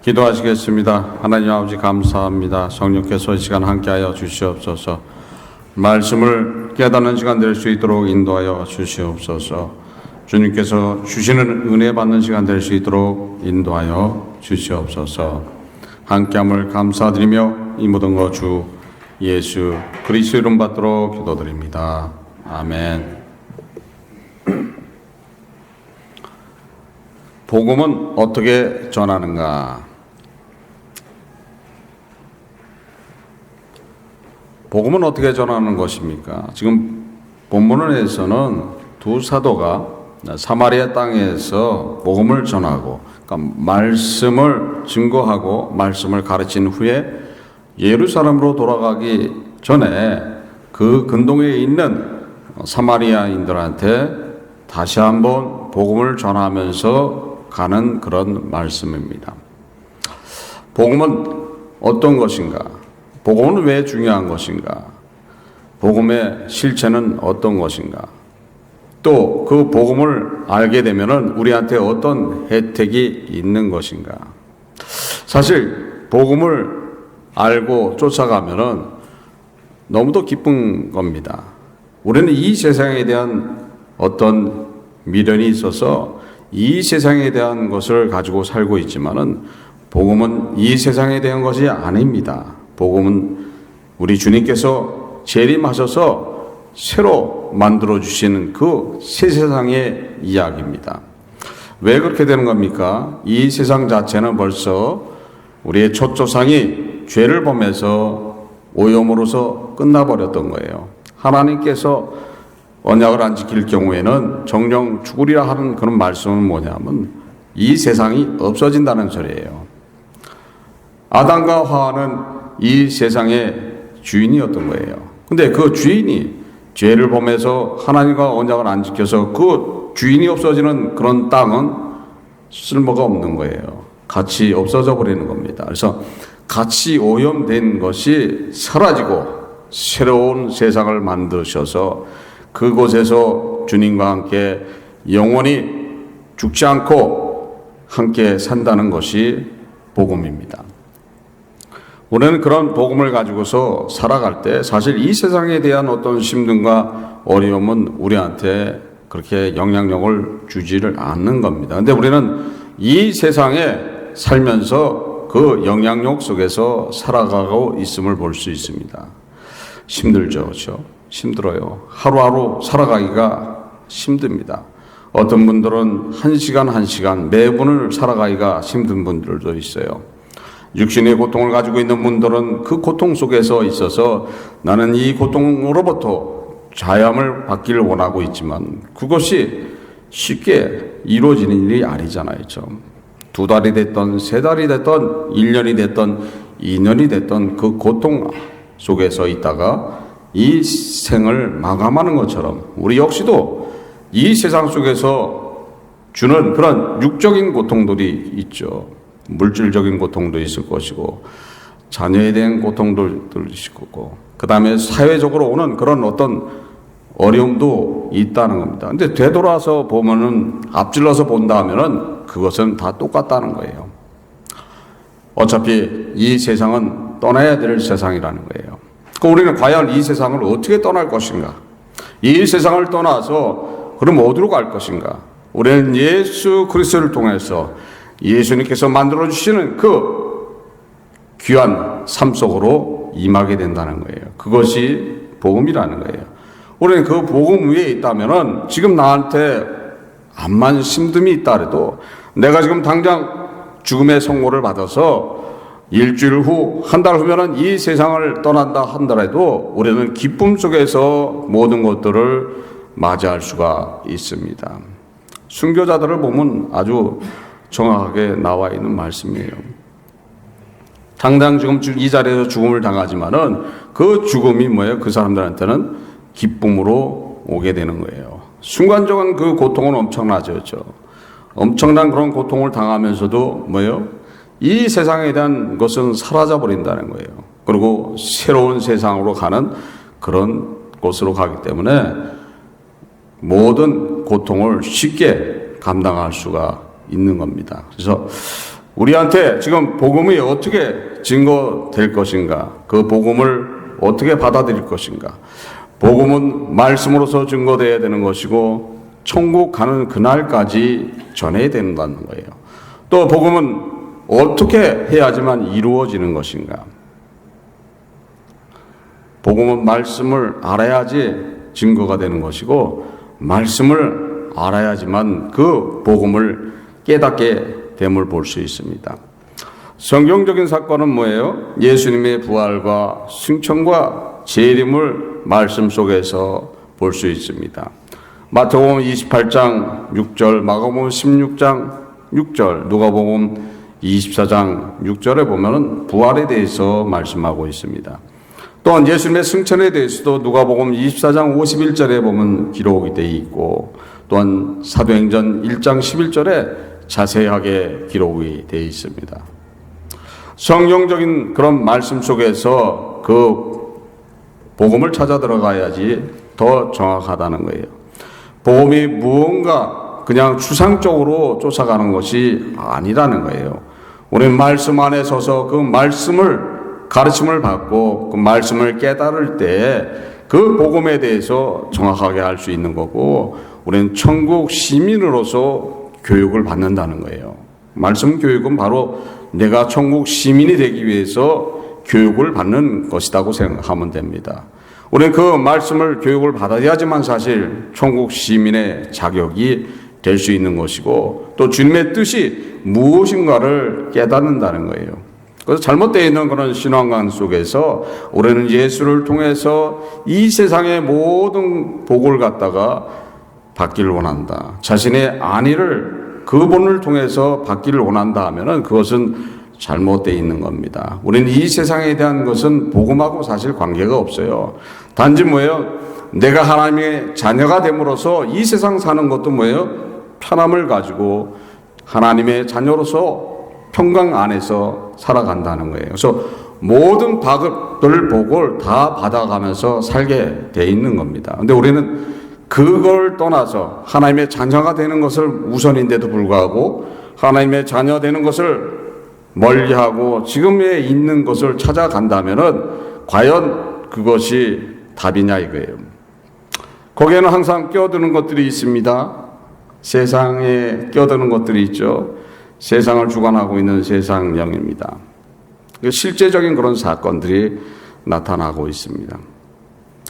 기도하시겠습니다. 하나님 아버지 감사합니다. 성령께서 이 시간 함께하여 주시옵소서. 말씀을 깨닫는 시간 될 수 있도록 인도하여 주시옵소서. 주님께서 주시는 은혜 받는 시간 될 수 있도록 인도하여 주시옵소서. 함께함을 감사드리며 이 모든 것 주 예수 그리스도 이름 받도록 기도드립니다. 아멘. 복음은 어떻게 전하는가? 복음은 어떻게 전하는 것입니까? 지금 본문에서는 두 사도가 사마리아 땅에서 복음을 전하고, 그러니까 말씀을 증거하고 말씀을 가르친 후에 예루살렘으로 돌아가기 전에 그 근동에 있는 사마리아인들한테 다시 한번 복음을 전하면서 가는 그런 말씀입니다. 복음은 어떤 것인가? 복음은 왜 중요한 것인가? 복음의 실체는 어떤 것인가? 또 그 복음을 알게 되면은 우리한테 어떤 혜택이 있는 것인가? 사실 복음을 알고 쫓아가면은 너무도 기쁜 겁니다. 우리는 이 세상에 대한 어떤 미련이 있어서 이 세상에 대한 것을 가지고 살고 있지만은 복음은 이 세상에 대한 것이 아닙니다. 복음은 우리 주님께서 재림하셔서 새로 만들어 주시는 그 새 세상의 이야기입니다. 왜 그렇게 되는 겁니까? 이 세상 자체는 벌써 우리의 첫 조상이 죄를 범해서 오염으로서 끝나버렸던 거예요. 하나님께서 언약을 안 지킬 경우에는 정령 죽으리라 하는 그런 말씀은 뭐냐면 이 세상이 없어진다는 소리예요. 아담과 하와는 이 세상의 주인이었던 거예요. 근데 그 주인이 죄를 범해서 하나님과 언약을 안 지켜서 그 주인이 없어지는 그런 땅은 쓸모가 없는 거예요. 같이 없어져 버리는 겁니다. 그래서 같이 오염된 것이 사라지고 새로운 세상을 만드셔서 그곳에서 주님과 함께 영원히 죽지 않고 함께 산다는 것이 복음입니다. 우리는 그런 복음을 가지고서 살아갈 때 사실 이 세상에 대한 어떤 힘듦과 어려움은 우리한테 그렇게 영향력을 주지를 않는 겁니다. 근데 우리는 이 세상에 살면서 그 영향력 속에서 살아가고 있음을 볼 수 있습니다. 힘들죠, 그렇죠? 힘들어요. 하루하루 살아가기가 힘듭니다. 어떤 분들은 한 시간 매분을 살아가기가 힘든 분들도 있어요. 육신의 고통을 가지고 있는 분들은 그 고통 속에서 있어서 나는 이 고통으로부터 자유함을 받기를 원하고 있지만 그것이 쉽게 이루어지는 일이 아니잖아요. 두 달이 됐던, 세 달이 됐던, 1년이 됐던, 2년이 됐던 그 고통 속에서 있다가 이 생을 마감하는 것처럼 우리 역시도 이 세상 속에서 주는 그런 육적인 고통들이 있죠. 물질적인 고통도 있을 것이고 자녀에 대한 고통도 있을 거고 그 다음에 사회적으로 오는 그런 어떤 어려움도 있다는 겁니다. 근데 되돌아서 보면은 앞질러서 본다 하면은 그것은 다 똑같다는 거예요. 어차피 이 세상은 떠나야 될 세상이라는 거예요. 그럼 우리는 과연 이 세상을 어떻게 떠날 것인가? 이 세상을 떠나서 그럼 어디로 갈 것인가? 우리는 예수 그리스도를 통해서 예수님께서 만들어주시는 그 귀한 삶 속으로 임하게 된다는 거예요. 그것이 복음이라는 거예요. 우리는 그 복음 위에 있다면은 지금 나한테 암만 힘듦이 있다 해도 내가 지금 당장 죽음의 선고를 받아서 일주일 후, 한 달 후면은 이 세상을 떠난다 한다라도 우리는 기쁨 속에서 모든 것들을 맞이할 수가 있습니다. 순교자들을 보면 아주 정확하게 나와 있는 말씀이에요. 당장 지금 이 자리에서 죽음을 당하지만은 그 죽음이 뭐예요? 그 사람들한테는 기쁨으로 오게 되는 거예요. 순간적인 그 고통은 엄청나죠. 엄청난 그런 고통을 당하면서도 뭐예요? 이 세상에 대한 것은 사라져 버린다는 거예요. 그리고 새로운 세상으로 가는 그런 곳으로 가기 때문에 모든 고통을 쉽게 감당할 수가 있는 겁니다. 그래서 우리한테 지금 복음이 어떻게 증거될 것인가? 그 복음을 어떻게 받아들일 것인가? 복음은 말씀으로서 증거되어야 되는 것이고 천국 가는 그날까지 전해야 된다는 거예요. 또 복음은 어떻게 해야지만 이루어지는 것인가? 복음은 말씀을 알아야지 증거가 되는 것이고 말씀을 알아야지만 그 복음을 깨닫게 됨을 볼 수 있습니다. 성경적인 사건은 뭐예요? 예수님의 부활과 승천과 재림을 말씀 속에서 볼 수 있습니다. 마태복음 28장 6절, 마가복음 16장 6절, 누가복음 24장 6절에 보면은 부활에 대해서 말씀하고 있습니다. 또한 예수님의 승천에 대해서도 누가복음 24장 51절에 보면 기록이 되어 있고 또한 사도행전 1장 11절에 자세하게 기록이 되어 있습니다. 성경적인 그런 말씀 속에서 그 복음을 찾아 들어가야지 더 정확하다는 거예요. 복음이 무언가 그냥 추상적으로 쫓아가는 것이 아니라는 거예요. 우리는 말씀 안에 서서 그 말씀을 가르침을 받고 그 말씀을 깨달을 때 그 복음에 대해서 정확하게 알 수 있는 거고 우리는 천국 시민으로서 교육을 받는다는 거예요. 말씀 교육은 바로 내가 천국 시민이 되기 위해서 교육을 받는 것이라고 생각하면 됩니다. 우리는 그 말씀을 교육을 받아야지만 사실 천국 시민의 자격이 될 수 있는 것이고 또 주님의 뜻이 무엇인가를 깨닫는다는 거예요. 그래서 잘못되어 있는 그런 신앙관 속에서 우리는 예수를 통해서 이 세상의 모든 복을 갖다가 받기를 원한다. 자신의 안위를 그분을 통해서 받기를 원한다 하면은 그것은 잘못되어 있는 겁니다. 우리는 이 세상에 대한 것은 복음하고 사실 관계가 없어요. 단지 뭐예요? 내가 하나님의 자녀가 됨으로써 이 세상 사는 것도 뭐예요? 편함을 가지고 하나님의 자녀로서 평강 안에서 살아간다는 거예요. 그래서 모든 복을 다 받아가면서 살게 돼 있는 겁니다. 근데 우리는 그걸 떠나서 하나님의 자녀가 되는 것을 우선인데도 불구하고 하나님의 자녀 되는 것을 멀리하고 지금에 있는 것을 찾아간다면은 과연 그것이 답이냐 이거예요. 거기에는 항상 끼어드는 것들이 있습니다. 세상에 끼어드는 것들이 있죠. 세상을 주관하고 있는 세상령입니다. 실제적인 그런 사건들이 나타나고 있습니다.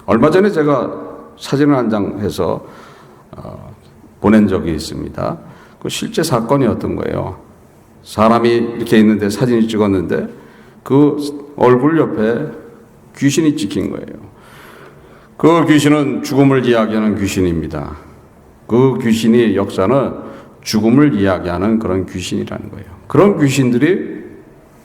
얼마 전에 제가 사진을 한 장 해서 보낸 적이 있습니다. 그 실제 사건이었던 거예요. 사람이 이렇게 있는데 사진을 찍었는데 그 얼굴 옆에 귀신이 찍힌 거예요. 그 귀신은 죽음을 이야기하는 귀신입니다. 그 귀신의 역사는 죽음을 이야기하는 그런 귀신이라는 거예요. 그런 귀신들이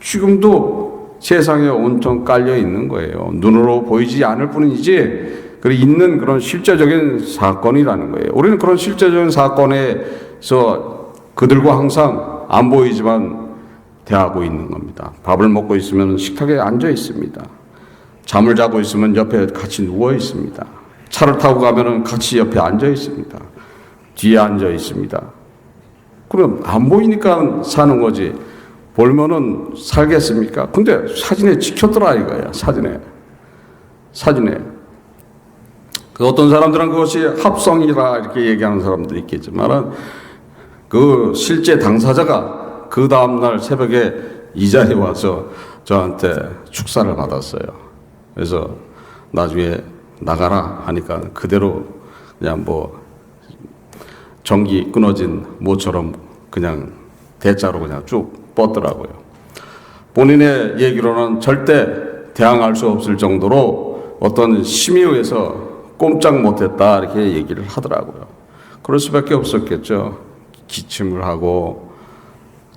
지금도 세상에 온통 깔려 있는 거예요. 눈으로 보이지 않을 뿐이지 있는 그런 실제적인 사건이라는 거예요. 우리는 그런 실제적인 사건에서 그들과 항상 안 보이지만 대하고 있는 겁니다. 밥을 먹고 있으면 식탁에 앉아 있습니다. 잠을 자고 있으면 옆에 같이 누워 있습니다. 차를 타고 가면 같이 옆에 앉아 있습니다. 뒤에 앉아 있습니다. 그럼 안 보이니까 사는 거지. 보면은 살겠습니까? 근데 사진에 찍혔더라 이거야. 사진에. 어떤 사람들은 그것이 합성이라 이렇게 얘기하는 사람들이 있겠지만 그 실제 당사자가 그 다음날 새벽에 이 자리에 와서 저한테 축사를 받았어요. 그래서 나중에 나가라 하니까 그대로 그냥 전기 끊어진 모처럼 그냥 대자로 그냥 쭉 뻗더라고요. 본인의 얘기로는 절대 대항할 수 없을 정도로 어떤 심의에 의해서 꼼짝 못했다 이렇게 얘기를 하더라고요. 그럴 수밖에 없었겠죠. 기침을 하고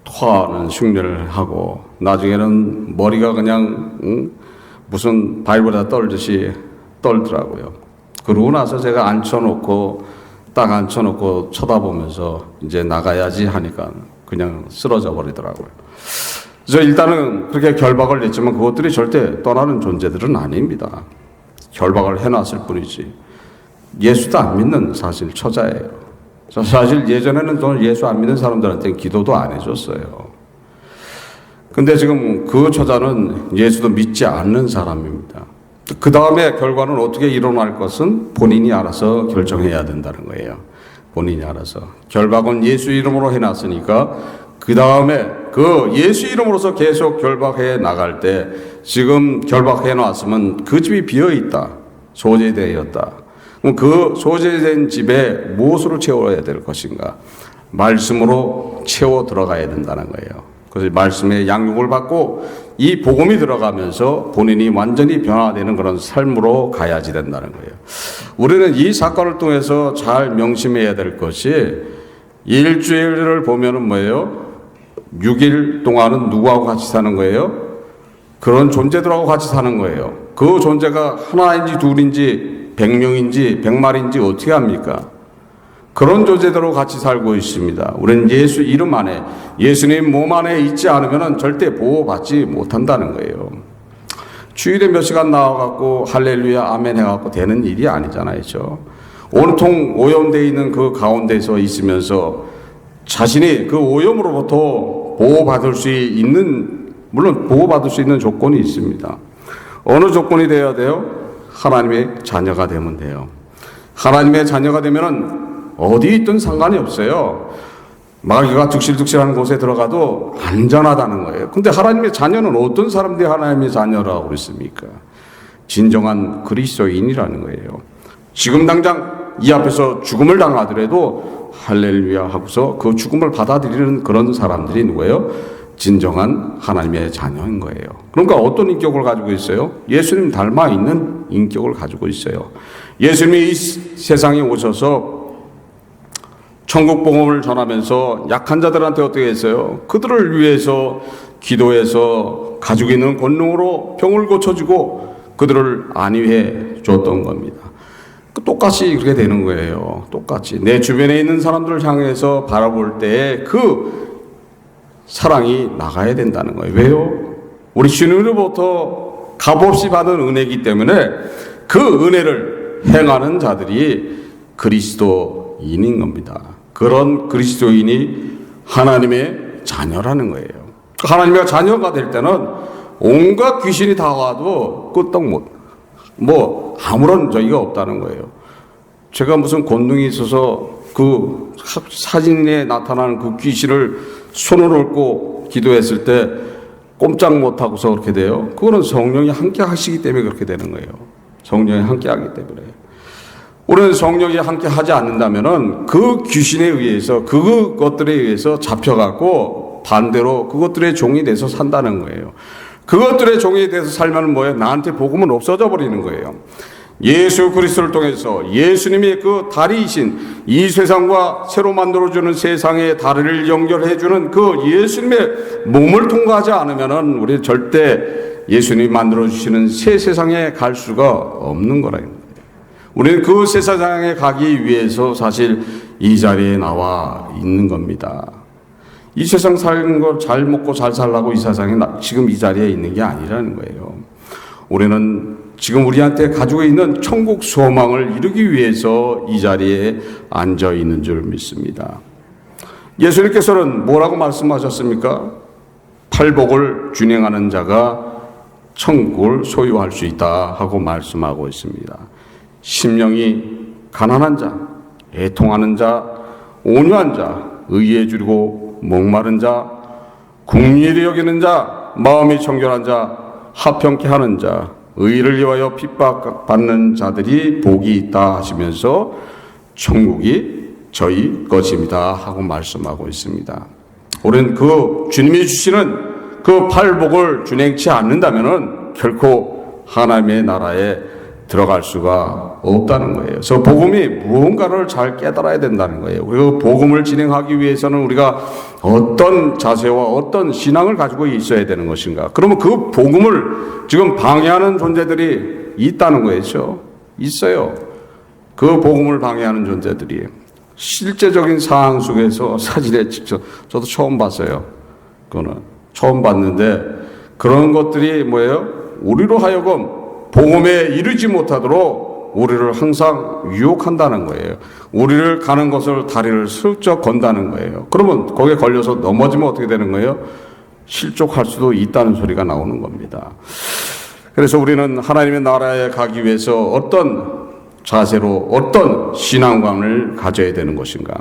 토하는 흉내를 하고 나중에는 머리가 그냥 무슨 바위보다 떨듯이 떨더라고요. 그러고 나서 제가 딱 앉혀놓고 쳐다보면서 이제 나가야지 하니까 그냥 쓰러져 버리더라고요. 그래서 일단은 그렇게 결박을 냈지만 그것들이 절대 떠나는 존재들은 아닙니다. 결박을 해놨을 뿐이지. 예수도 안 믿는 사실 처자예요. 사실 예전에는 또 예수 안 믿는 사람들한테는 기도도 안 해줬어요. 근데 지금 그 처자는 예수도 믿지 않는 사람입니다. 그 다음에 결과는 어떻게 일어날 것은 본인이 알아서 결정해야 된다는 거예요. 본인이 알아서. 결박은 예수 이름으로 해놨으니까 그 다음에 그 예수 이름으로서 계속 결박해 나갈 때 지금 결박해 놨으면 그 집이 비어있다. 소재되었다. 그럼 그 소재된 집에 무엇으로 채워야 될 것인가? 말씀으로 채워 들어가야 된다는 거예요. 그래서 말씀의 양육을 받고 이 복음이 들어가면서 본인이 완전히 변화되는 그런 삶으로 가야지 된다는 거예요. 우리는 이 사건을 통해서 잘 명심해야 될 것이 일주일을 보면은 뭐예요? 6일 동안은 누구하고 같이 사는 거예요? 그런 존재들하고 같이 사는 거예요. 그 존재가 하나인지 둘인지 100명인지 100마리인지 어떻게 합니까? 그런 존재들하고 같이 살고 있습니다. 우리는 예수 이름 안에, 예수님 몸 안에 있지 않으면 절대 보호받지 못한다는 거예요. 주일에 몇 시간 나와갖고 할렐루야 아멘 해갖고 되는 일이 아니잖아요. 온통 오염되어 있는 그 가운데서 있으면서 자신이 그 오염으로부터 보호받을 수 있는, 물론 보호받을 수 있는 조건이 있습니다. 어느 조건이 되어야 돼요? 하나님의 자녀가 되면 돼요. 하나님의 자녀가 되면은 어디 있든 상관이 없어요. 마귀가 득실득실하는 곳에 들어가도 안전하다는 거예요. 근데 하나님의 자녀는 어떤 사람들이 하나님의 자녀라고 그랬습니까? 진정한 그리스도인이라는 거예요. 지금 당장 이 앞에서 죽음을 당하더라도 할렐루야 하고서 그 죽음을 받아들이는 그런 사람들이 누구예요? 진정한 하나님의 자녀인 거예요. 그러니까 어떤 인격을 가지고 있어요? 예수님 닮아 있는 인격을 가지고 있어요. 예수님이 이 세상에 오셔서 천국 복음을 전하면서 약한 자들한테 어떻게 했어요? 그들을 위해서 기도해서 가지고 있는 권능으로 병을 고쳐주고 그들을 안위해 줬던 겁니다. 똑같이 그렇게 되는 거예요. 똑같이. 내 주변에 있는 사람들을 향해서 바라볼 때 그 사랑이 나가야 된다는 거예요. 왜요? 우리 주님으로부터 값없이 받은 은혜이기 때문에 그 은혜를 행하는 자들이 그리스도인인 겁니다. 그런 그리스도인이 하나님의 자녀라는 거예요. 하나님의 자녀가 될 때는 온갖 귀신이 다 와도 끄떡 아무런 저기가 없다는 거예요. 제가 무슨 권능이 있어서 그 사진에 나타나는 그 귀신을 손을 얹고 기도했을 때 꼼짝 못하고서 그렇게 돼요. 그거는 성령이 함께 하시기 때문에 그렇게 되는 거예요. 성령이 함께 하기 때문에. 우리는 성령이 함께 하지 않는다면은 그 귀신에 의해서 그것들에 의해서 잡혀갖고 반대로 그것들의 종이 돼서 산다는 거예요. 그것들의 종이 돼서 살면 뭐예요? 나한테 복음은 없어져 버리는 거예요. 예수 그리스도를 통해서 예수님이 그 다리이신 이 세상과 새로 만들어주는 세상의 다리를 연결해주는 그 예수님의 몸을 통과하지 않으면은 우리 절대 예수님이 만들어주시는 새 세상에 갈 수가 없는 거라는 거예요. 우리는 그 새 세상에 가기 위해서 사실 이 자리에 나와 있는 겁니다. 이 세상 사는 걸 잘 먹고 잘 살라고 이 세상에 지금 이 자리에 있는 게 아니라는 거예요. 우리는 지금 우리한테 가지고 있는 천국 소망을 이루기 위해서 이 자리에 앉아 있는 줄 믿습니다. 예수님께서는 뭐라고 말씀하셨습니까? 팔복을 준행하는 자가 천국을 소유할 수 있다 하고 말씀하고 있습니다. 심령이 가난한 자, 애통하는 자, 온유한 자, 의에 줄이고 목마른 자, 긍휼히 여기는 자, 마음이 청결한 자, 합평케 하는 자, 의를 위하여 핍박받는 자들이 복이 있다 하시면서 천국이 저희 것입니다 하고 말씀하고 있습니다. 우리는 그 주님이 주시는 그 팔복을 준행치 않는다면은 결코 하나님의 나라에 들어갈 수가 없다는 거예요. 그래서 복음이 무언가를 잘 깨달아야 된다는 거예요. 그리고 복음을 진행하기 위해서는 우리가 어떤 자세와 어떤 신앙을 가지고 있어야 되는 것인가. 그러면 그 복음을 지금 방해하는 존재들이 있다는 거죠. 있어요. 그 복음을 방해하는 존재들이. 실제적인 상황 속에서 사진에 직접 저도 처음 봤어요. 그거는 처음 봤는데 그런 것들이 뭐예요? 우리로 하여금 복음에 이르지 못하도록 우리를 항상 유혹한다는 거예요. 우리를 가는 것을 다리를 슬쩍 건다는 거예요. 그러면 거기에 걸려서 넘어지면 어떻게 되는 거예요? 실족할 수도 있다는 소리가 나오는 겁니다. 그래서 우리는 하나님의 나라에 가기 위해서 어떤 자세로 어떤 신앙관을 가져야 되는 것인가?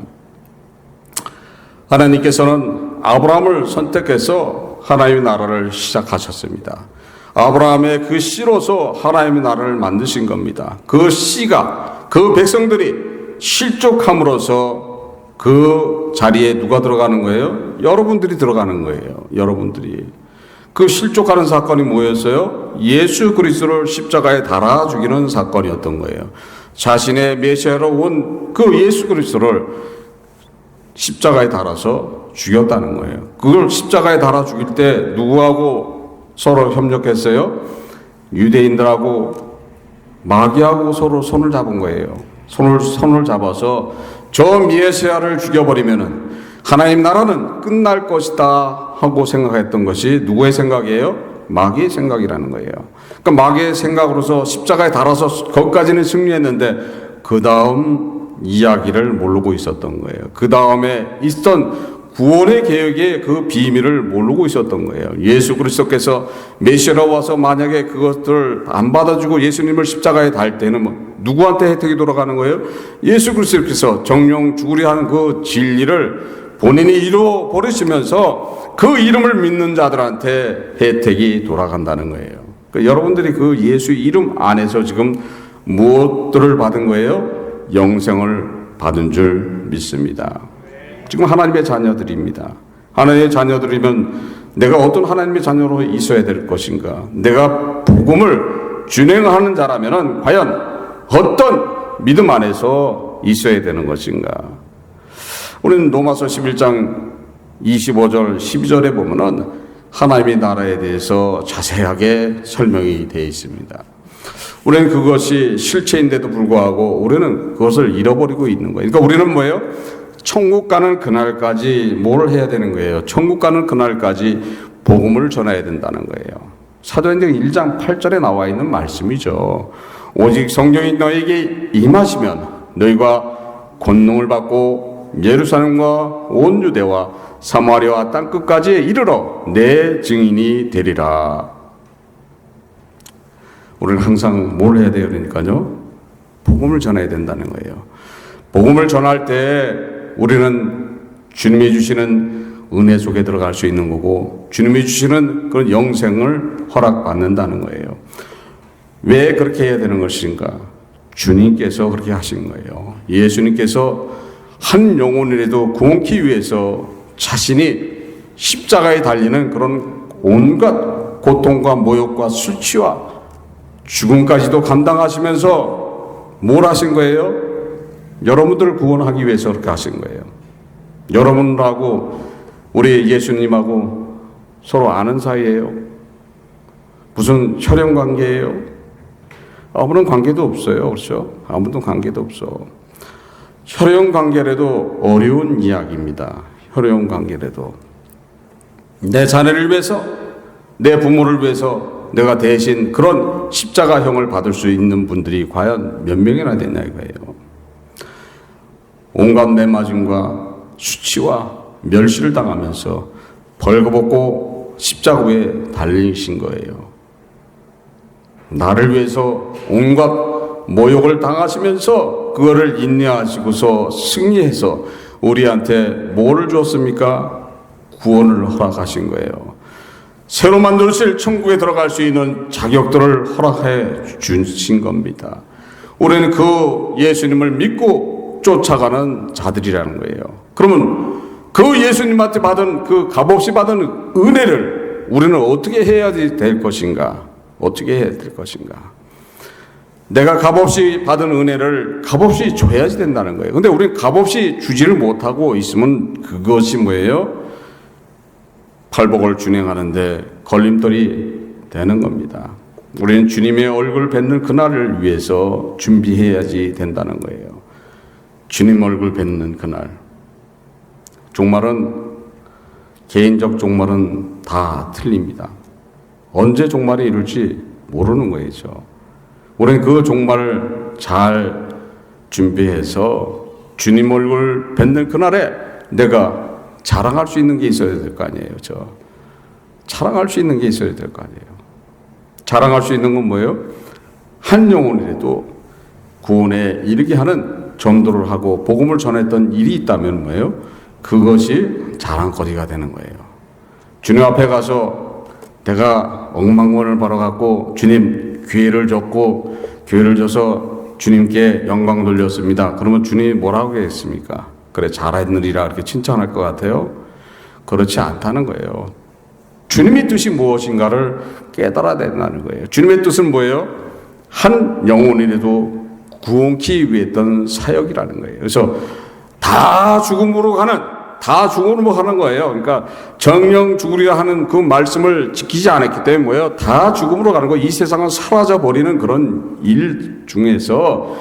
하나님께서는 아브라함을 선택해서 하나님의 나라를 시작하셨습니다. 아브라함의 그 씨로서 하나님의 나라를 만드신 겁니다. 그 씨가, 그 백성들이 실족함으로써 그 자리에 누가 들어가는 거예요? 여러분들이 들어가는 거예요. 여러분들이. 그 실족하는 사건이 뭐였어요? 예수 그리스도를 십자가에 달아 죽이는 사건이었던 거예요. 자신의 메시아로 온 그 예수 그리스도를 십자가에 달아서 죽였다는 거예요. 그걸 십자가에 달아 죽일 때 누구하고 서로 협력했어요? 유대인들하고 마귀하고 서로 손을 잡은 거예요. 손을 잡아서 저 메시아를 죽여버리면은 하나님 나라는 끝날 것이다 하고 생각했던 것이 누구의 생각이에요? 마귀의 생각이라는 거예요. 그러니까 마귀의 생각으로서 십자가에 달아서 거기까지는 승리했는데 그 다음 이야기를 모르고 있었던 거예요. 그 다음에 있던 구원의 계획의 그 비밀을 모르고 있었던 거예요. 예수 그리스도께서 메시아로 와서 만약에 그것들을 안 받아주고 예수님을 십자가에 달 때는 누구한테 혜택이 돌아가는 거예요? 예수 그리스도께서 정령 죽으려 하는 그 진리를 본인이 이루어 버리시면서 그 이름을 믿는 자들한테 혜택이 돌아간다는 거예요. 그러니까 여러분들이 그 예수 이름 안에서 지금 무엇들을 받은 거예요? 영생을 받은 줄 믿습니다. 지금 하나님의 자녀들입니다. 하나님의 자녀들이면 내가 어떤 하나님의 자녀로 있어야 될 것인가? 내가 복음을 준행하는 자라면 과연 어떤 믿음 안에서 있어야 되는 것인가? 우리는 로마서 11장 25절 12절에 보면은 하나님의 나라에 대해서 자세하게 설명이 되어 있습니다. 우리는 그것이 실체인데도 불구하고 우리는 그것을 잃어버리고 있는 거예요. 그러니까 우리는 뭐예요? 천국 가는 그날까지 뭘 해야 되는 거예요? 천국 가는 그날까지 복음을 전해야 된다는 거예요. 사도행전 1장 8절에 나와 있는 말씀이죠. 오직 성령이 너에게 임하시면 너희가 권능을 받고 예루살렘과 온 유대와 사마리아와 땅끝까지 이르러 내 증인이 되리라. 우리는 항상 뭘 해야 돼요? 그러니까요, 복음을 전해야 된다는 거예요. 복음을 전할 때 우리는 주님이 주시는 은혜 속에 들어갈 수 있는 거고 주님이 주시는 그런 영생을 허락받는다는 거예요. 왜 그렇게 해야 되는 것인가? 주님께서 그렇게 하신 거예요. 예수님께서 한 영혼이라도 구원케 위해서 자신이 십자가에 달리는 그런 온갖 고통과 모욕과 수치와 죽음까지도 감당하시면서 뭘 하신 거예요? 여러분들을 구원하기 위해서 그렇게 하신 거예요. 여러분하고 우리 예수님하고 서로 아는 사이예요. 무슨 혈연 관계예요? 아무런 관계도 없어요. 그렇죠? 아무런 관계도 없어. 혈연 관계라도 어려운 이야기입니다. 혈연 관계라도. 내 자녀를 위해서, 내 부모를 위해서 내가 대신 그런 십자가형을 받을 수 있는 분들이 과연 몇 명이나 되냐 이거예요. 온갖 매맞음과 수치와 멸시를 당하면서 벌거벗고 십자가 위에 달리신 거예요. 나를 위해서 온갖 모욕을 당하시면서 그거를 인내하시고서 승리해서 우리한테 뭐를 주었습니까? 구원을 허락하신 거예요. 새로 만드실 천국에 들어갈 수 있는 자격들을 허락해 주신 겁니다. 우리는 그 예수님을 믿고 쫓아가는 자들이라는 거예요. 그러면 그 예수님한테 받은 그 값없이 받은 은혜를 우리는 어떻게 해야 될 것인가? 어떻게 해야 될 것인가? 내가 값없이 받은 은혜를 값없이 줘야지 된다는 거예요. 근데 우리는 값없이 주지를 못하고 있으면 그것이 뭐예요? 팔복을 준행하는데 걸림돌이 되는 겁니다. 우리는 주님의 얼굴 뵙는 그날을 위해서 준비해야지 된다는 거예요. 주님 얼굴 뵙는 그날. 종말은, 개인적 종말은 다 틀립니다. 언제 종말이 이룰지 모르는 거죠. 우리는 그 종말을 잘 준비해서 주님 얼굴 뵙는 그날에 내가 자랑할 수 있는 게 있어야 될 거 아니에요. 자랑할 수 있는 게 있어야 될 거 아니에요. 자랑할 수 있는 건 뭐예요? 한 영혼이라도 구원에 이르게 하는 전도를 하고 복음을 전했던 일이 있다면 뭐예요? 그것이 자랑거리가 되는 거예요. 주님 앞에 가서 내가 억만원을 벌어갖고 주님 기회를 줬고 기회를 줘서 주님께 영광 돌렸습니다. 그러면 주님이 뭐라고 하겠습니까? 그래 잘했느리라 이렇게 칭찬할 것 같아요? 그렇지 않다는 거예요. 주님의 뜻이 무엇인가를 깨달아야 된다는 거예요. 주님의 뜻은 뭐예요? 한 영혼이라도 구원케 위해 했던 사역이라는 거예요. 그래서 다 죽음으로 가는 거예요. 그러니까 정령 죽으리라 하는 그 말씀을 지키지 않았기 때문에 뭐예요? 다 죽음으로 가는 거예요. 이 세상은 사라져 버리는 그런 일 중에서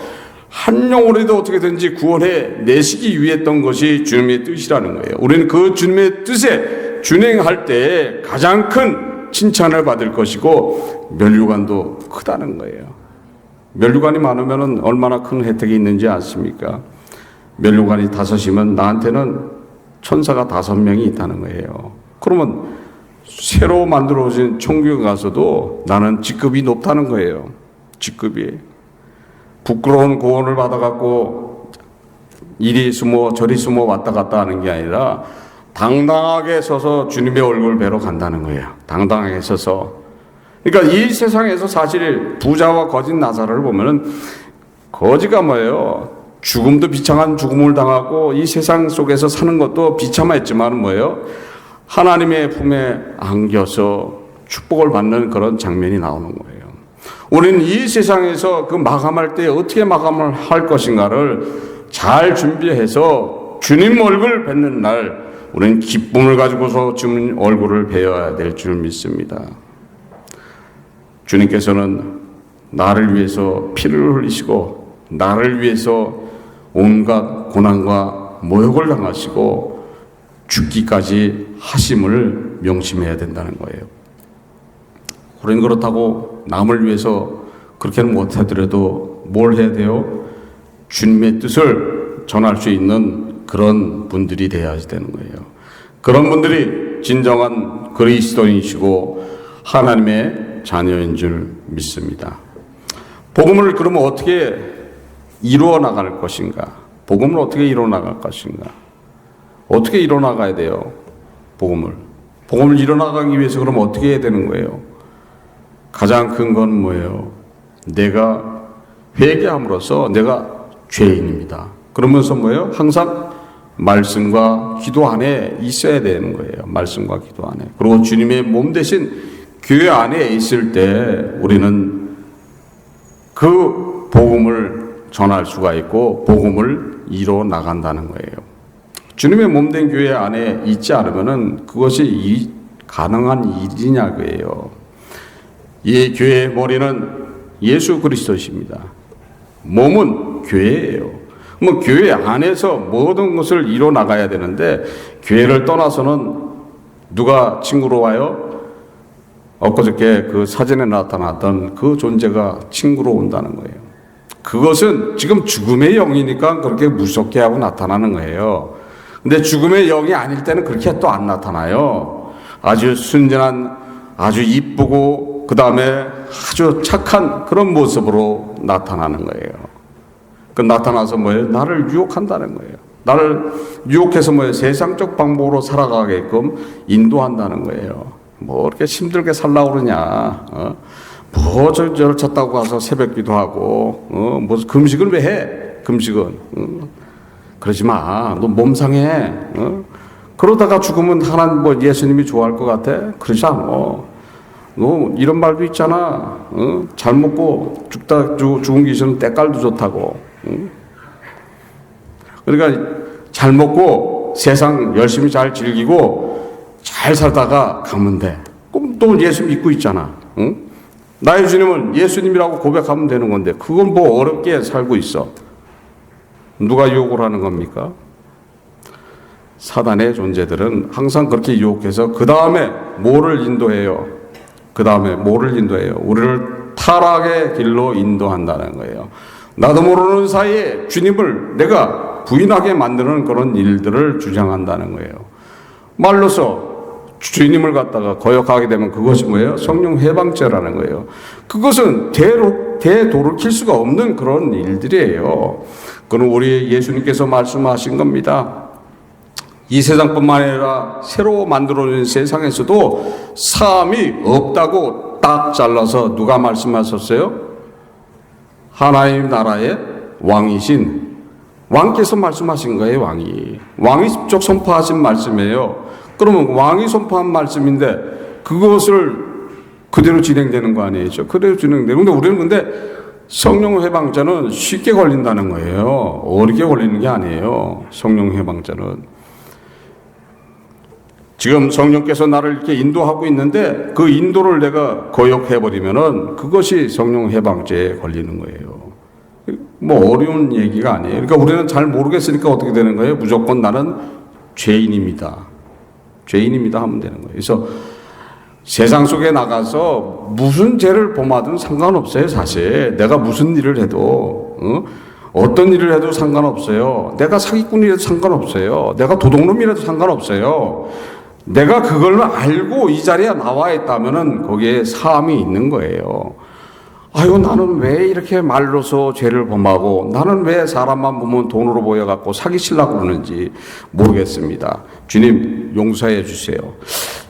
한 영혼이라도 어떻게든지 구원해 내시기 위해 했던 것이 주님의 뜻이라는 거예요. 우리는 그 주님의 뜻에 준행할 때 가장 큰 칭찬을 받을 것이고 면류관도 크다는 거예요. 면류관이 많으면 얼마나 큰 혜택이 있는지 아십니까? 면류관이 5이면 나한테는 천사가 5명이 있다는 거예요. 그러면 새로 만들어진 천국에 가서도 나는 직급이 높다는 거예요. 직급이. 부끄러운 고언을 받아갖고 이리 숨어 저리 숨어 왔다 갔다 하는 게 아니라 당당하게 서서 주님의 얼굴 뵈러 간다는 거예요. 당당하게 서서. 그러니까 이 세상에서 사실 부자와 거짓 나사를 보면은 거지가 뭐예요? 죽음도 비참한 죽음을 당하고 이 세상 속에서 사는 것도 비참했지만 뭐예요? 하나님의 품에 안겨서 축복을 받는 그런 장면이 나오는 거예요. 우리는 이 세상에서 그 마감할 때 어떻게 마감을 할 것인가를 잘 준비해서 주님 얼굴 뵙는 날 우리는 기쁨을 가지고서 주님 얼굴을 뵈어야 될 줄 믿습니다. 주님께서는 나를 위해서 피를 흘리시고 나를 위해서 온갖 고난과 모욕을 당하시고 죽기까지 하심을 명심해야 된다는 거예요. 우리는 그렇다고 남을 위해서 그렇게는 못하더라도 뭘 해야 돼요? 주님의 뜻을 전할 수 있는 그런 분들이 되어야 되는 거예요. 그런 분들이 진정한 그리스도인이시고 하나님의 자녀인 줄 믿습니다. 복음을 그러면 어떻게 이루어 나갈 것인가? 복음을 어떻게 이루어 나갈 것인가? 어떻게 이루어 나가야 돼요? 복음을 이루어 나가기 위해서 그럼 어떻게 해야 되는 거예요? 가장 큰 건 뭐예요? 내가 회개함으로써 내가 죄인입니다. 그러면서 뭐예요? 항상 말씀과 기도 안에 있어야 되는 거예요. 말씀과 기도 안에. 그리고 주님의 몸 대신 교회 안에 있을 때 우리는 그 복음을 전할 수가 있고 복음을 이루어 나간다는 거예요. 주님의 몸된 교회 안에 있지 않으면은 그것이 가능한 일이냐고요. 이 교회의 머리는 예수 그리스도십니다. 몸은 교회예요. 뭐 교회 안에서 모든 것을 이루어 나가야 되는데 교회를 떠나서는 누가 친구로 와요? 엊그저께 그 사진에 나타났던 그 존재가 친구로 온다는 거예요. 그것은 지금 죽음의 영이니까 그렇게 무섭게 하고 나타나는 거예요. 근데 죽음의 영이 아닐 때는 그렇게 또 안 나타나요. 아주 순진한, 아주 이쁘고 그 다음에 아주 착한 그런 모습으로 나타나는 거예요. 그 나타나서 뭐예요? 나를 유혹한다는 거예요. 나를 유혹해서 뭐예요? 세상적 방법으로 살아가게끔 인도한다는 거예요. 뭐 이렇게 힘들게 살라고 그러냐? 뭐 저를 쳤다고 가서 새벽기도 하고, 뭐 금식은 왜 해? 금식은 그러지 마. 너 몸 상해. 그러다가 죽으면 하나님 뭐 예수님이 좋아할 것 같아? 그러지 않아. 너 이런 말도 있잖아. 잘 먹고 죽은 귀신은 때깔도 좋다고. 그러니까 잘 먹고 세상 열심히 잘 즐기고 잘 살다가 가면 돼. 그럼 또 예수 믿고 있잖아. 나의 주님은 예수님이라고 고백하면 되는 건데 그건 뭐 어렵게 살고 있어. 누가 유혹을 하는 겁니까? 사단의 존재들은 항상 그렇게 유혹해서 그 다음에 뭐를 인도해요? 우리를 타락의 길로 인도한다는 거예요. 나도 모르는 사이에 주님을 내가 부인하게 만드는 그런 일들을 주장한다는 거예요. 말로서 주님을 갖다가 거역하게 되면 그것이 뭐예요? 성령 해방죄라는 거예요. 그것은 되돌이킬 수가 없는 그런 일들이에요. 그건 우리 예수님께서 말씀하신 겁니다. 이 세상뿐만 아니라 새로 만들어진 세상에서도 사함이 없다고 딱 잘라서 누가 말씀하셨어요? 하나님 나라의 왕이신 왕께서 말씀하신 거예요. 왕이 직접 선포하신 말씀이에요. 그러면 왕이 선포한 말씀인데 그것을 그대로 진행되는 거 아니에요? 그대로 진행되는. 근데 우리는 근데 성령 해방자는 쉽게 걸린다는 거예요. 어렵게 걸리는 게 아니에요. 성령 해방자는. 지금 성령께서 나를 이렇게 인도하고 있는데 그 인도를 내가 거역해버리면은 그것이 성령 해방죄에 걸리는 거예요. 뭐 어려운 얘기가 아니에요. 그러니까 우리는 잘 모르겠으니까 어떻게 되는 거예요? 무조건 나는 죄인입니다 하면 되는 거예요. 그래서 세상 속에 나가서 무슨 죄를 범하든 상관없어요. 사실 내가 무슨 일을 해도 어떤 일을 해도 상관없어요. 내가 사기꾼이라도 상관없어요. 내가 도둑놈이라도 상관없어요. 내가 그걸 알고 이 자리에 나와 있다면은 거기에 사함이 있는 거예요. 아유, 나는 왜 이렇게 말로서 죄를 범하고 나는 왜 사람만 보면 돈으로 보여갖고 사기치려고 그러는지 모르겠습니다. 주님 용서해 주세요.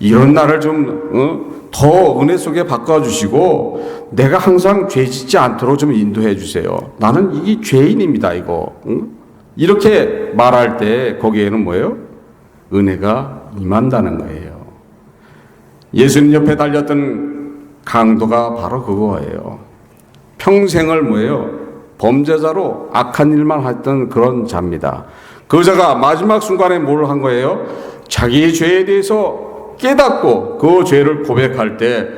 이런 나를 좀 더 은혜 속에 바꿔주시고 내가 항상 죄 짓지 않도록 좀 인도해 주세요. 나는 이게 죄인입니다. 이거 이렇게 말할 때 거기에는 뭐예요? 은혜가 임한다는 거예요. 예수님 옆에 달렸던 강도가 바로 그거예요. 평생을 뭐예요? 범죄자로 악한 일만 했던 그런 자입니다. 그 자가 마지막 순간에 뭘 한 거예요? 자기의 죄에 대해서 깨닫고 그 죄를 고백할 때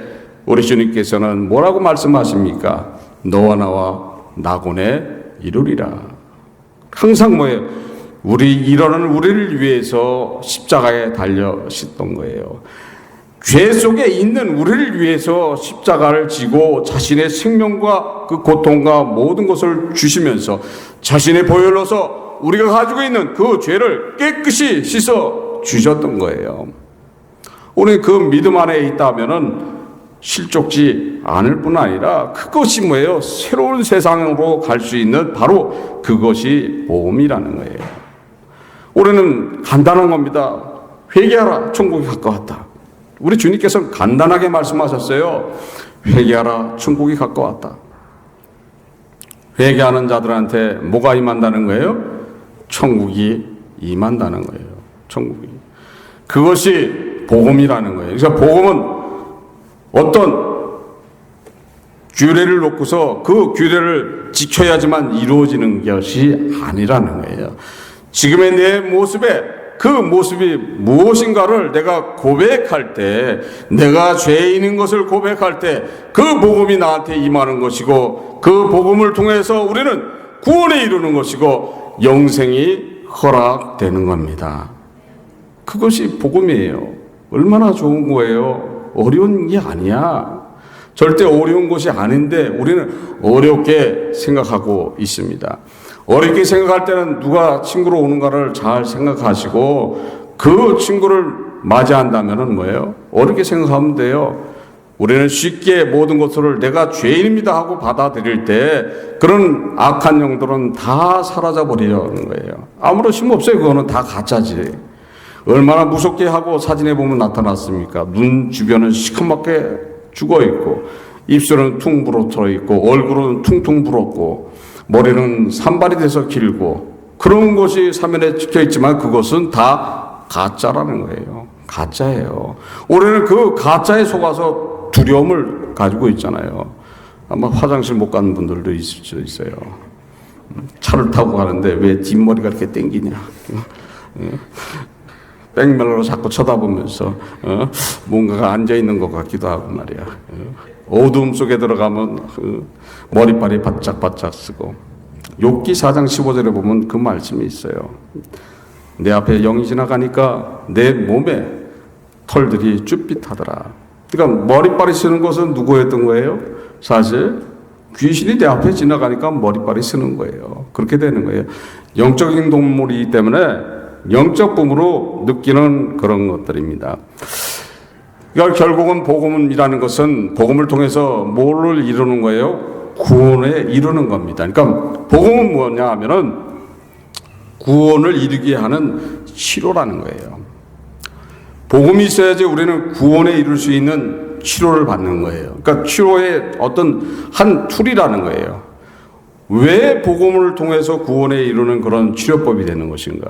우리 주님께서는 뭐라고 말씀하십니까? 너와 나와 낙원에 이르리라. 항상 뭐예요? 이러는 우리를 위해서 십자가에 달려셨던 거예요. 죄 속에 있는 우리를 위해서 십자가를 지고 자신의 생명과 그 고통과 모든 것을 주시면서 자신의 보혈로서 우리가 가지고 있는 그 죄를 깨끗이 씻어 주셨던 거예요. 우리 그 믿음 안에 있다면은 실족지 않을 뿐 아니라 그것이 뭐예요? 새로운 세상으로 갈 수 있는 바로 그것이 복음이라는 거예요. 우리는 간단한 겁니다. 회개하라, 천국이 가까웠다. 우리 주님께서는 간단하게 말씀하셨어요. 회개하라, 천국이 가까웠다. 회개하는 자들한테 뭐가 임한다는 거예요? 천국이 임한다는 거예요. 천국이. 그것이 복음이라는 거예요. 그래서 복음은 어떤 규례를 놓고서 그 규례를 지켜야지만 이루어지는 것이 아니라는 거예요. 지금의 내 모습에 그 모습이 무엇인가를 내가 고백할 때, 내가 죄인인 것을 고백할 때 그 복음이 나한테 임하는 것이고 그 복음을 통해서 우리는 구원에 이르는 것이고 영생이 허락되는 겁니다. 그것이 복음이에요. 얼마나 좋은 거예요. 어려운 게 아니야. 절대 어려운 것이 아닌데 우리는 어렵게 생각하고 있습니다. 어렵게 생각할 때는 누가 친구로 오는가를 잘 생각하시고 그 친구를 맞이한다면은 뭐예요? 어렵게 생각하면 돼요. 우리는 쉽게 모든 것을 내가 죄인입니다 하고 받아들일 때 그런 악한 영들은 다 사라져 버리려는 거예요. 아무런 힘 없어요. 그거는 다 가짜지. 얼마나 무섭게 하고 사진에 보면 나타났습니까? 눈 주변은 시커멓게 죽어있고 입술은 퉁 부러져 있고 얼굴은 퉁퉁 부었고 머리는 산발이 돼서 길고 그런 것이 사면에 찍혀있지만 그것은 다 가짜라는 거예요. 가짜예요. 우리는 그 가짜에 속아서 두려움을 가지고 있잖아요. 아마 화장실 못 가는 분들도 있을 수 있어요. 차를 타고 가는데 왜 뒷머리가 이렇게 땡기냐. 백멜로 자꾸 쳐다보면서 뭔가가 앉아있는 것 같기도 하고 말이야. 어두움 속에 들어가면 머리빨이 바짝바짝 쓰고 욥기 4장 15절에 보면 그 말씀이 있어요. 내 앞에 영이 지나가니까 내 몸에 털들이 쭈삣하더라. 그러니까 머리빨이 쓰는 것은 누구였던 거예요? 사실 귀신이 내 앞에 지나가니까 머리빨이 쓰는 거예요. 그렇게 되는 거예요. 영적인 동물이기 때문에 영적 봄으로 느끼는 그런 것들입니다. 그러니까 결국은 복음이라는 것은 복음을 통해서 뭐를 이루는 거예요? 구원에 이루는 겁니다. 그러니까 복음은 뭐냐 하면은 구원을 이루게 하는 치료라는 거예요. 복음이 있어야지 우리는 구원에 이룰 수 있는 치료를 받는 거예요. 그러니까 치료의 어떤 한 툴이라는 거예요. 왜 복음을 통해서 구원에 이루는 그런 치료법이 되는 것인가?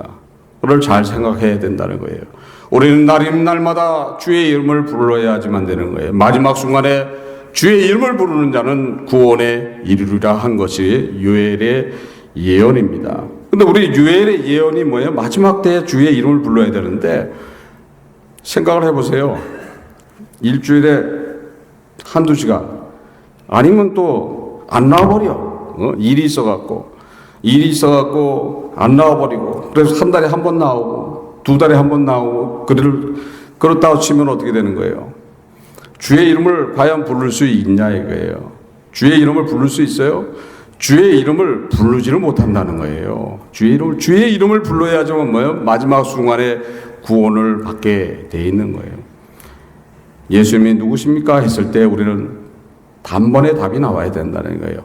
그걸 잘 생각해야 된다는 거예요. 우리는 날마다 주의 이름을 불러야지만 되는 거예요. 마지막 순간에 주의 이름을 부르는 자는 구원에 이르리라 한 것이 요엘의 예언입니다. 근데 우리 요엘의 예언이 뭐예요? 마지막 때에 주의 이름을 불러야 되는데 생각을 해보세요. 일주일에 한두 시간 아니면 또 안 나와버려. 일이 있어갖고 안 나와버리고 그래서 한 달에 한 번 나오고 두 달에 한 번 나오고 그렇다고 치면 어떻게 되는 거예요? 주의 이름을 과연 부를 수 있냐 이거예요. 주의 이름을 부를 수 있어요? 주의 이름을 부르지를 못한다는 거예요. 주의 이름을 불러야지만 뭐예요? 마지막 순간에 구원을 받게 돼 있는 거예요. 예수님이 누구십니까? 했을 때 우리는 단번에 답이 나와야 된다는 거예요.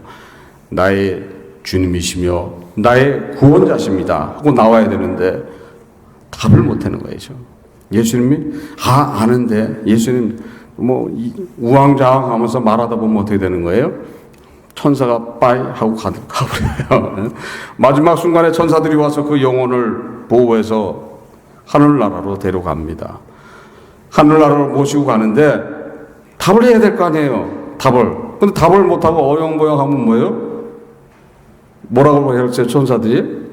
나의 주님이시며 나의 구원자십니다 하고 나와야 되는데 답을 못하는 거예요. 예수님이 아는데 예수님 우왕좌왕하면서 말하다 보면 어떻게 되는 거예요? 천사가 빠이 하고 가버려요. 마지막 순간에 천사들이 와서 그 영혼을 보호해서 하늘나라로 데려갑니다. 하늘나라로 모시고 가는데 답을 해야 될 거 아니에요. 근데 답을 못하고 어영부영하면 뭐예요? 뭐라고 했어요? 천사들이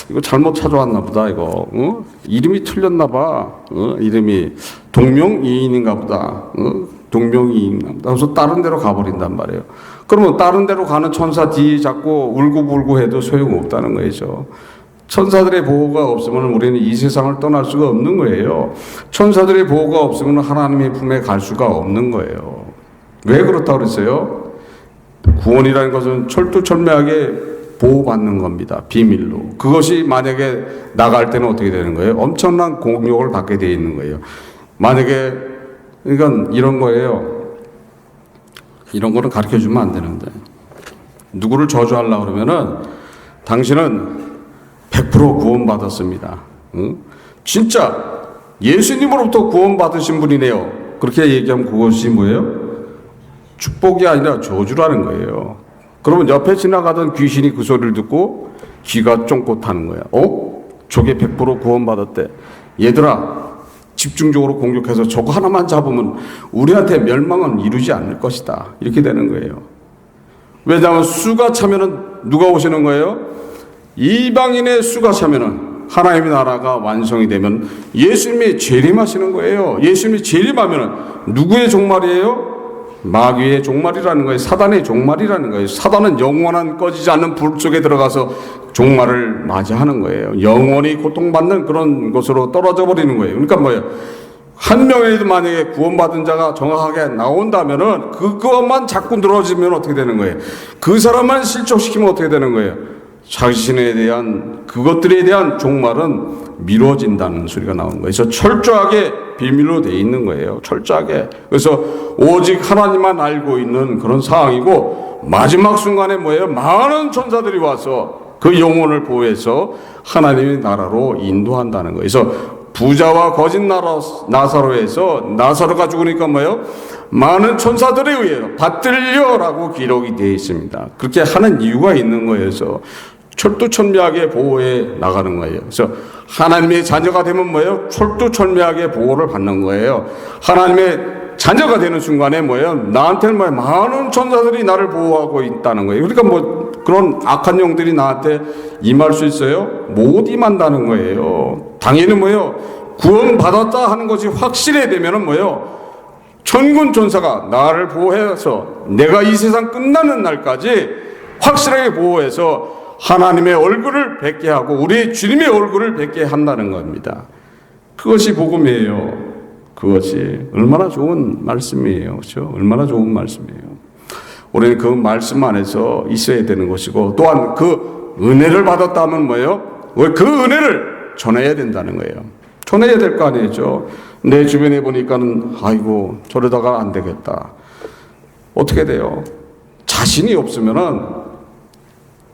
이거 잘못 찾아왔나 보다. 이거 이름이 틀렸나 봐. 이름이 동명이인인가 보다. 동명이인인가 보다. 그래서 다른 데로 가버린단 말이에요. 그러면 다른 데로 가는 천사 뒤 잡고 울고불고 해도 소용없다는 거죠. 천사들의 보호가 없으면 우리는 이 세상을 떠날 수가 없는 거예요. 천사들의 보호가 없으면 하나님의 품에 갈 수가 없는 거예요. 왜 그렇다고 그랬어요? 구원이라는 것은 철두철미하게 보호받는 겁니다. 비밀로. 그것이 만약에 나갈 때는 어떻게 되는 거예요? 엄청난 공격을 받게 되어 있는 거예요. 만약에 그러니까 이런 거예요. 이런 거는 가르쳐주면 안 되는데 누구를 저주하려고 그러면은 당신은 100% 구원받았습니다. 진짜 예수님으로부터 구원받으신 분이네요. 그렇게 얘기하면 그것이 뭐예요? 축복이 아니라 저주라는 거예요. 그러면 옆에 지나가던 귀신이 그 소리를 듣고 귀가 쫑긋하는 거야. 저게 100% 구원받았대. 얘들아 집중적으로 공격해서 저거 하나만 잡으면 우리한테 멸망은 이루지 않을 것이다. 이렇게 되는 거예요. 왜냐하면 수가 차면은 누가 오시는 거예요? 이방인의 수가 차면은 하나님의 나라가 완성이 되면 예수님이 재림하시는 거예요. 예수님이 재림하면은 누구의 종말이에요? 마귀의 종말이라는 거예요. 사단의 종말이라는 거예요. 사단은 영원한 꺼지지 않는 불 속에 들어가서 종말을 맞이하는 거예요. 영원히 고통받는 그런 것으로 떨어져 버리는 거예요. 그러니까 뭐예요? 한 명이라도 만약에 구원받은 자가 정확하게 나온다면은 그것만 자꾸 늘어지면 어떻게 되는 거예요? 그 사람만 실족시키면 어떻게 되는 거예요? 자신에 대한 그것들에 대한 종말은 미뤄진다는 소리가 나오는 거예요. 그래서 철저하게 비밀로 돼 있는 거예요. 철저하게. 그래서 오직 하나님만 알고 있는 그런 상황이고 마지막 순간에 뭐예요? 많은 천사들이 와서 그 영혼을 보호해서 하나님의 나라로 인도한다는 거예요. 그래서 부자와 거짓 나사로에서 나사로가 죽으니까 뭐예요? 많은 천사들에 의해 받들려라고 기록이 되어 있습니다. 그렇게 하는 이유가 있는 거예요. 그래서 철두철미하게 보호해 나가는 거예요. 그래서 하나님의 자녀가 되면 뭐예요? 철두철미하게 보호를 받는 거예요. 하나님의 자녀가 되는 순간에 뭐예요? 나한테는 뭐예요? 많은 천사들이 나를 보호하고 있다는 거예요. 그러니까 뭐 그런 악한 영들이 나한테 임할 수 있어요? 못 임한다는 거예요. 당연히 뭐예요? 구원받았다 하는 것이 확실해되면은 뭐예요? 천군 천사가 나를 보호해서 내가 이 세상 끝나는 날까지 확실하게 보호해서 하나님의 얼굴을 뵙게 하고 우리 주님의 얼굴을 뵙게 한다는 겁니다. 그것이 복음이에요. 그것이 얼마나 좋은 말씀이에요. 그렇죠? 얼마나 좋은 말씀이에요. 우리는 그 말씀 안에서 있어야 되는 것이고 또한 그 은혜를 받았다 하면 뭐예요? 그 은혜를 전해야 된다는 거예요. 전해야 될 거 아니죠. 내 주변에 보니까는 아이고 저러다가 안 되겠다. 어떻게 돼요? 자신이 없으면은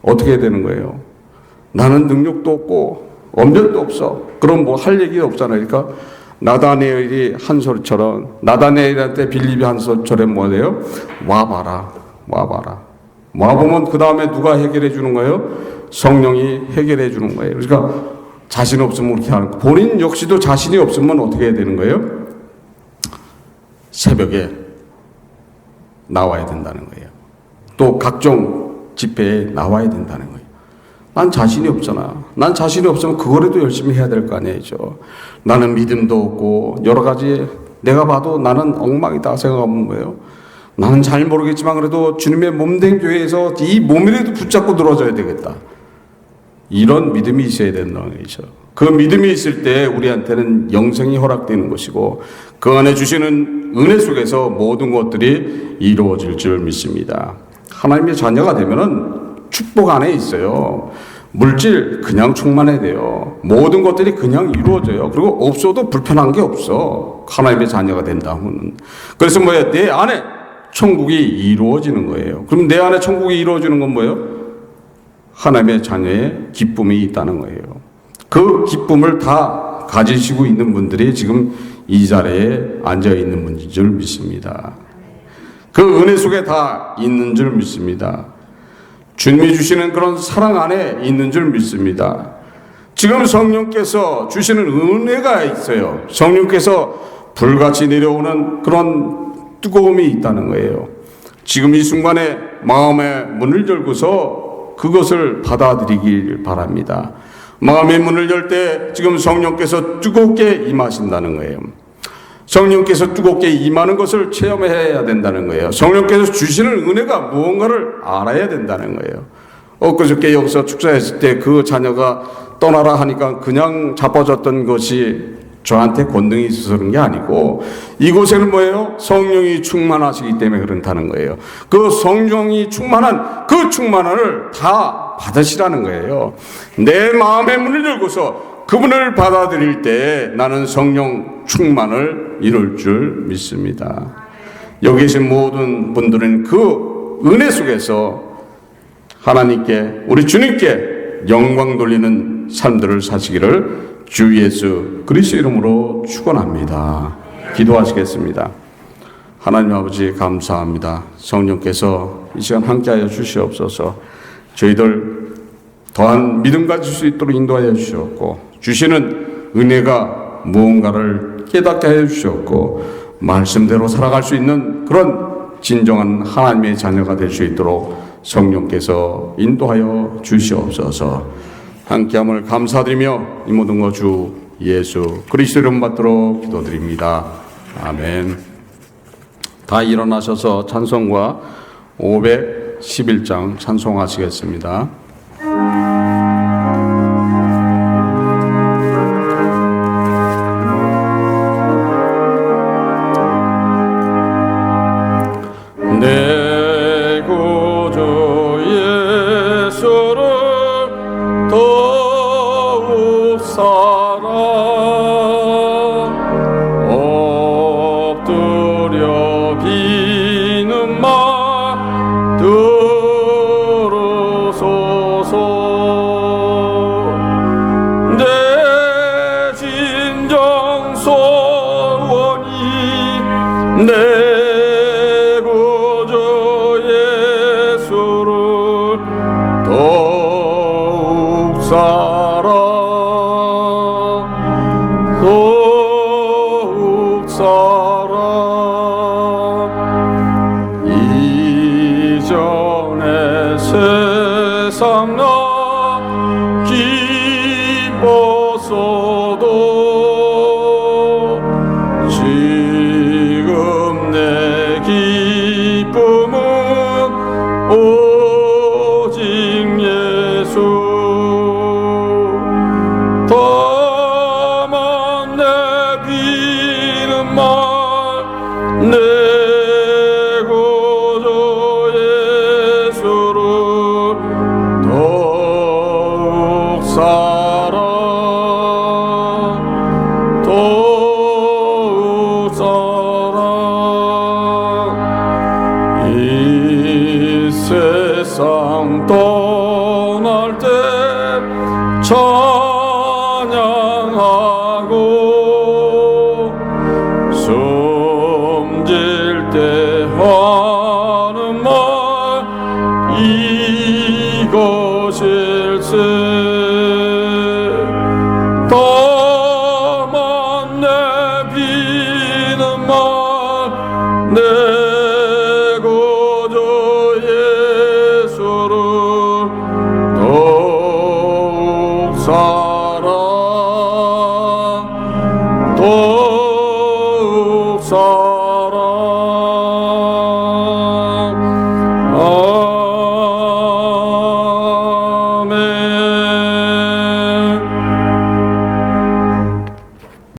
어떻게 되는 거예요? 나는 능력도 없고 엄연도 없어. 그럼 뭐 할 얘기 없잖아요. 그러니까 나다니엘이 한 소리처럼, 나다니엘한테 빌립이 한 소리처럼 뭐예요? 와봐라, 와봐라. 와보면 그 다음에 누가 해결해 주는 거예요? 성령이 해결해 주는 거예요. 그러니까 자신 없으면 그렇게 하는 거. 본인 역시도 자신이 없으면 어떻게 해야 되는 거예요? 새벽에 나와야 된다는 거예요. 또 각종 집회에 나와야 된다는 거예요. 난 자신이 없잖아. 난 자신이 없으면 그거라도 열심히 해야 될 거 아니죠. 나는 믿음도 없고 여러 가지 내가 봐도 나는 엉망이다 생각하면 뭐예요? 나는 잘 모르겠지만 그래도 주님의 몸된 교회에서 이 몸이라도 붙잡고 늘어져야 되겠다. 이런 믿음이 있어야 된다는 거죠. 그 믿음이 있을 때 우리한테는 영생이 허락되는 것이고 그 안에 주시는 은혜 속에서 모든 것들이 이루어질 줄 믿습니다. 하나님의 자녀가 되면은 축복 안에 있어요. 물질 그냥 충만해야 돼요. 모든 것들이 그냥 이루어져요. 그리고 없어도 불편한 게 없어. 하나님의 자녀가 된다면. 그래서 뭐예요? 내 안에 천국이 이루어지는 거예요. 그럼 내 안에 천국이 이루어지는 건 뭐예요? 하나님의 자녀의 기쁨이 있다는 거예요. 그 기쁨을 다 가지시고 있는 분들이 지금 이 자리에 앉아 있는 분인 줄 믿습니다. 그 은혜 속에 다 있는 줄 믿습니다. 주님이 주시는 그런 사랑 안에 있는 줄 믿습니다. 지금 성령께서 주시는 은혜가 있어요. 성령께서 불같이 내려오는 그런 뜨거움이 있다는 거예요. 지금 이 순간에 마음의 문을 열고서 그것을 받아들이길 바랍니다. 마음의 문을 열 때 지금 성령께서 뜨겁게 임하신다는 거예요. 성령께서 뜨겁게 임하는 것을 체험해야 된다는 거예요. 성령께서 주시는 은혜가 무언가를 알아야 된다는 거예요. 엊그저께 여기서 축사했을 때 그 자녀가 떠나라 하니까 그냥 자빠졌던 것이 저한테 권능이 있어서 그런 게 아니고 이곳에는 뭐예요? 성령이 충만하시기 때문에 그렇다는 거예요. 그 성령이 충만한 그 충만함을 다 받으시라는 거예요. 내 마음의 문을 열고서 그분을 받아들일 때 나는 성령 충만을 이룰 줄 믿습니다. 여기 계신 모든 분들은 그 은혜 속에서 하나님께 우리 주님께 영광 돌리는 삶들을 사시기를 주 예수 그리스도 이름으로 축원합니다. 기도하시겠습니다. 하나님 아버지 감사합니다. 성령께서 이 시간 함께하여 주시옵소서. 저희들 더한 믿음 가질 수 있도록 인도하여 주시옵고 주시는 은혜가 무언가를 깨닫게 하여 주시옵고 말씀대로 살아갈 수 있는 그런 진정한 하나님의 자녀가 될 수 있도록 성령께서 인도하여 주시옵소서. 함께함을 감사드리며 이 모든 것 주 예수 그리스도 이름 받도록 기도드립니다. 아멘. 다 일어나셔서 찬송가 511장 찬송하시겠습니다. 내 구주 예수를 더욱 사랑 엎드려 비는 말 들으소서. 내 진정 소원이 내 더욱 사랑 더욱 사랑 이전의 세상 나 기뻤어도 지금 내 기쁨은 다만 내 비는 말 내 구주 예수를 더 세상 떠날 때 찬양하고 숨질 때 하는 말 이것일세 다